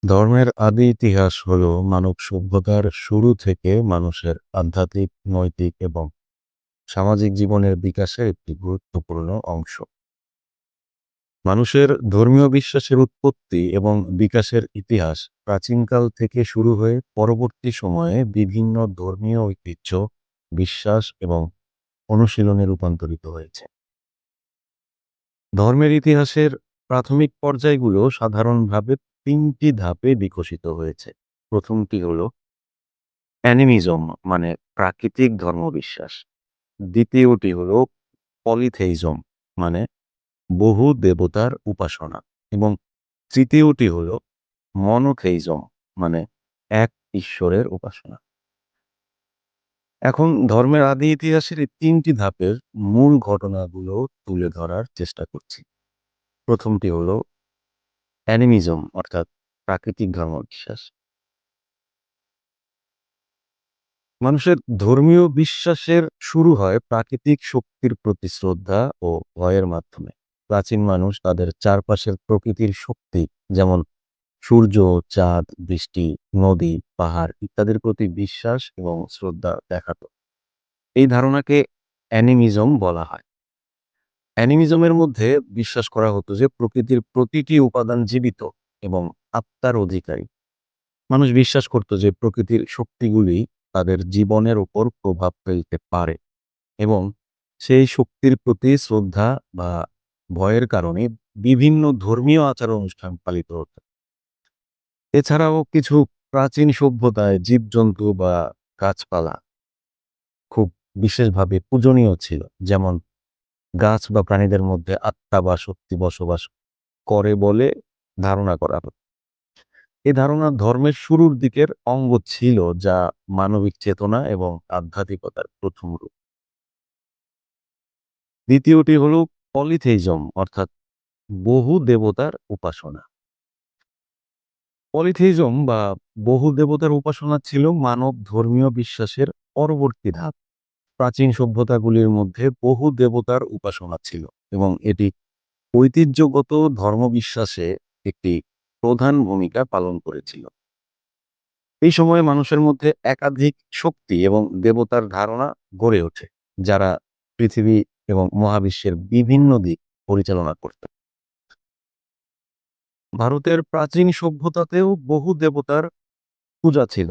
ধর্মের আদি ইতিহাস হলো মানব সভ্যতার শুরু থেকে মানুষের আধ্যাত্মিক, নৈতিক এবং সামাজিক জীবনের বিকাশের একটি গুরুত্বপূর্ণ অংশ। মানুষের ধর্মীয় বিশ্বাসের উৎপত্তি এবং বিকাশের ইতিহাস প্রাচীনকাল থেকে শুরু হয়ে পরবর্তী সময়ে বিভিন্ন ধর্মীয় ঐতিহ্য, বিশ্বাস এবং অনুশীলনে রূপান্তরিত হয়েছে। ধর্মের ইতিহাসের প্রাথমিক পর্যায়গুলো সাধারণভাবে তিনটি ধাপে বিকশিত হয়েছে। প্রথমটি হলো অ্যানিমিজম, মানে প্রাকৃতিক ধর্মবিশ্বাস। দ্বিতীয়টি হলো পলিথেইজম, মানে বহু দেবতার উপাসনা। এবং তৃতীয়টি হলো মনোথেইজম, মানে এক ঈশ্বরের উপাসনা। এখন ধর্মের আদি ইতিহাসের এই তিনটি ধাপের মূল ঘটনাগুলো তুলে ধরার চেষ্টা করছি। প্রথমটি হলো অ্যানিমিজম, অর্থাৎ প্রাকৃতিক ধর্মবিশ্বাস। মানুষের ধর্মীয় বিশ্বাসের শুরু হয় প্রাকৃতিক শক্তির প্রতি শ্রদ্ধা ও ভয়ের মাধ্যমে। প্রাচীন মানুষ তাদের চারপাশের প্রকৃতির শক্তি, যেমন সূর্য, চাঁদ, বৃষ্টি, নদী, পাহাড় ইত্যাদির প্রতি বিশ্বাস এবং শ্রদ্ধা দেখাতো। এই ধারণাকে অ্যানিমিজম বলা হয়। অ্যানিমিজমের মধ্যে বিশ্বাস করা হতো যে প্রকৃতির প্রতিটি উপাদান জীবিত এবং আত্মার অধিকারী। মানুষ বিশ্বাস করত যে প্রকৃতির শক্তিগুলি তাদের জীবনের উপর প্রভাব ফেলতে পারে এবং সেই শক্তির প্রতি শ্রদ্ধা বা ভয়ের কারণে বিভিন্ন ধর্মীয় আচার অনুষ্ঠান পালিত হতো। এছাড়াও কিছু প্রাচীন সভ্যতায় জীবজন্তু বা গাছপালা খুব বিশেষভাবে পূজনীয় ছিল, যেমন গাছ বা প্রাণীদের মধ্যে আত্মা বা শক্তি বসবাস করে বলে ধারণা করা হতো। এই ধারণা ধর্মের শুরুর দিকের অঙ্গ ছিল, যা মানবিক চেতনা এবং আধ্যাত্মিকতার প্রথম রূপ। দ্বিতীয়টি হলো পলিথেইজম, অর্থাৎ বহু দেবতার উপাসনা। পলিথেইজম বা বহু দেবতার উপাসনা ছিল মানব ধর্মীয় বিশ্বাসের পরবর্তী ধাপ। প্রাচীন সভ্যতাগুলির মধ্যে বহু দেবতার উপাসনা ছিল এবং এটি ঐতিহ্যগত ধর্মবিশ্বাসে একটি প্রধান ভূমিকা পালন করেছিল। এই সময়ে মানুষের মধ্যে একাধিক শক্তি এবং দেবতার ধারণা গড়ে ওঠে, যারা পৃথিবী এবং মহাবিশ্বের বিভিন্ন দিক পরিচালনা করত। ভারতের প্রাচীন সভ্যতাতেও বহু দেবতার পূজা ছিল।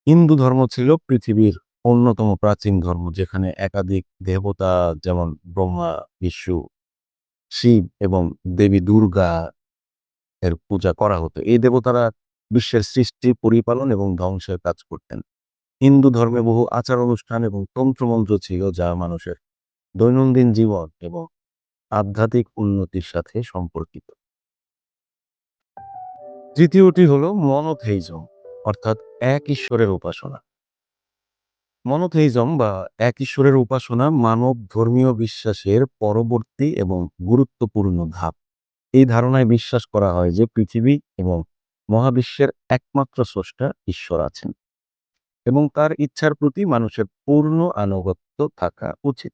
হিন্দু ধর্ম ছিল পৃথিবীর অন্যতম প্রাচীন ধর্ম, যেখানে একাধিক দেবতা, যেমন ব্রহ্মা, বিষ্ণু, শিব এবং দেবী দুর্গা এর পূজা করা হতো। এই দেবতারা বিশ্বের সৃষ্টি, পরিপালন এবং ধ্বংসের কাজ করতেন। হিন্দু ধর্মে বহু আচার অনুষ্ঠান এবং তন্ত্রমন্ত্র ছিল, যা মানুষের দৈনন্দিন জীবন এবং আধ্যাত্মিক উন্নতির সাথে সম্পর্কিত। তৃতীয়টি হলো মনোথেইজম, অর্থাৎ এক ঈশ্বরের উপাসনা। মনোথেইজম বা এক ঈশ্বরের উপাসনা মানব ধর্মীয় বিশ্বাসের পরবর্তী এবং গুরুত্বপূর্ণ ধাপ। এই ধারণায় বিশ্বাস করা হয় যে পৃথিবী এবং মহাবিশ্বের একমাত্র স্রষ্টা ঈশ্বর আছেন এবং তার ইচ্ছার প্রতি মানুষের পূর্ণ আনুগত্য থাকা উচিত।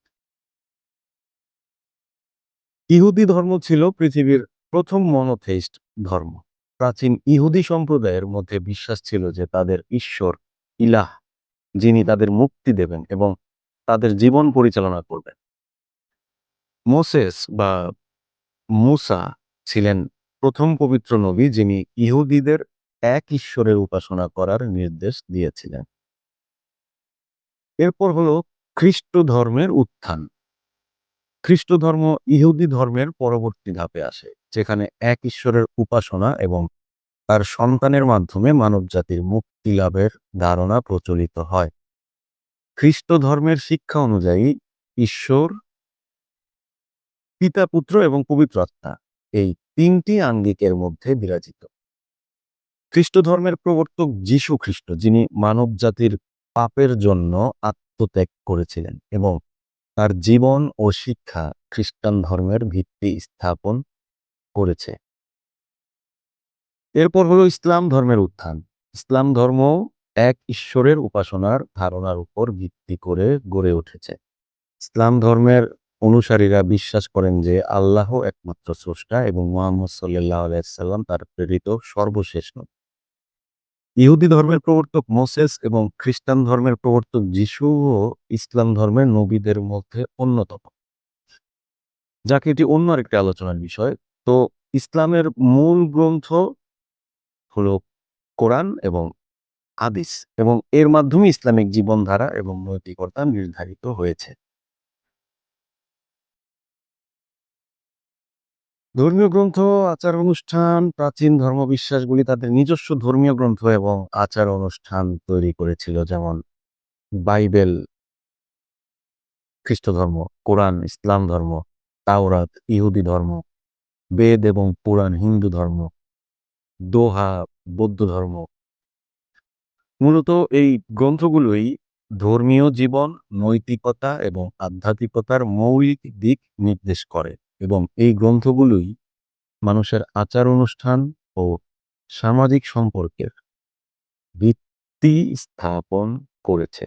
ইহুদি ধর্ম ছিল পৃথিবীর প্রথম মনোথেইস্ট ধর্ম। প্রাচীন ইহুদি সম্প্রদায়ের মধ্যে বিশ্বাস ছিল যে তাদের ঈশ্বর ইলাহ, যিনি তাদের মুক্তি দেবেন এবং তাদের জীবন পরিচালনা করবেন। মোসেস বা মুসা ছিলেন প্রথম পবিত্র নবী, যিনি ইহুদিদের এক ঈশ্বরের উপাসনা করার নির্দেশ দিয়েছিলেন। এরপর হলো খ্রিস্ট ধর্মের উত্থান। খ্রিস্ট ধর্ম ইহুদি ধর্মের পরবর্তী ধাপে আসে, যেখানে এক ঈশ্বরের উপাসনা এবং তার সন্তানের মাধ্যমে মানবজাতির মুক্তি লাভের ধারণা প্রচলিত হয়। খ্রিস্ট ধর্মের শিক্ষা অনুযায়ী ঈশ্বর পিতা, পুত্র এবং পবিত্র আত্মা, এই তিনটি আঙ্গিকের মধ্যে বিরাজিত। খ্রিস্ট ধর্মের প্রবর্তক যীশু খ্রিস্ট, যিনি মানব জাতির পাপের জন্য আত্মত্যাগ করেছিলেন এবং তার জীবন ও শিক্ষা খ্রিস্টান ধর্মের ভিত্তি স্থাপন করেছে। এরপর হলো ইসলাম ধর্মের উত্থান। ইসলাম ধর্ম এক ঈশ্বরের উপাসনার ধারণার উপর ভিত্তি করে গড়ে উঠেছে। ইসলাম ধর্মের অনুসারীরা বিশ্বাস করেন যে আল্লাহ একমাত্র স্রষ্টা এবং মুহাম্মদ সাল্লাল্লাহু আলাইহি সাল্লাম তার প্রেরিত সর্বশেষ নবী। ইহুদি ধর্মের প্রবর্তক মোসেস এবং খ্রিস্টান ধর্মের প্রবর্তক যিশুও ইসলাম ধর্মের নবীদের মধ্যে অন্যতম। যাকে এটি অন্য আরেকটি আলোচনার বিষয়। তো ইসলামের মূল গ্রন্থ হলো কোরআন এবং হাদিস এবং এর মাধ্যমে ইসলামিক জীবনধারা এবং নৈতিকতা নির্ধারিত হয়েছে। ধর্মীয় গ্রন্থ, আচার অনুষ্ঠান, প্রাচীন ধর্মবিশ্বাসগুলি তাদের নিজস্ব ধর্মীয় গ্রন্থ এবং আচার অনুষ্ঠান তৈরি করেছিল। যেমন বাইবেল খ্রিস্ট ধর্ম, কোরআন ইসলাম ধর্ম, তাওরাত ইহুদি ধর্ম, বেদ এবং পুরাণ হিন্দু ধর্ম, দোহা বৌদ্ধ ধর্ম। মূলত এই গ্রন্থগুলোই ধর্মীয় জীবন, নৈতিকতা এবং আধ্যাত্মিকতার মৌলিক দিক নির্দেশ করে এবং এই গ্রন্থগুলোই মানুষের আচার অনুষ্ঠান ও সামাজিক সম্পর্কের ভিত্তি স্থাপন করেছে।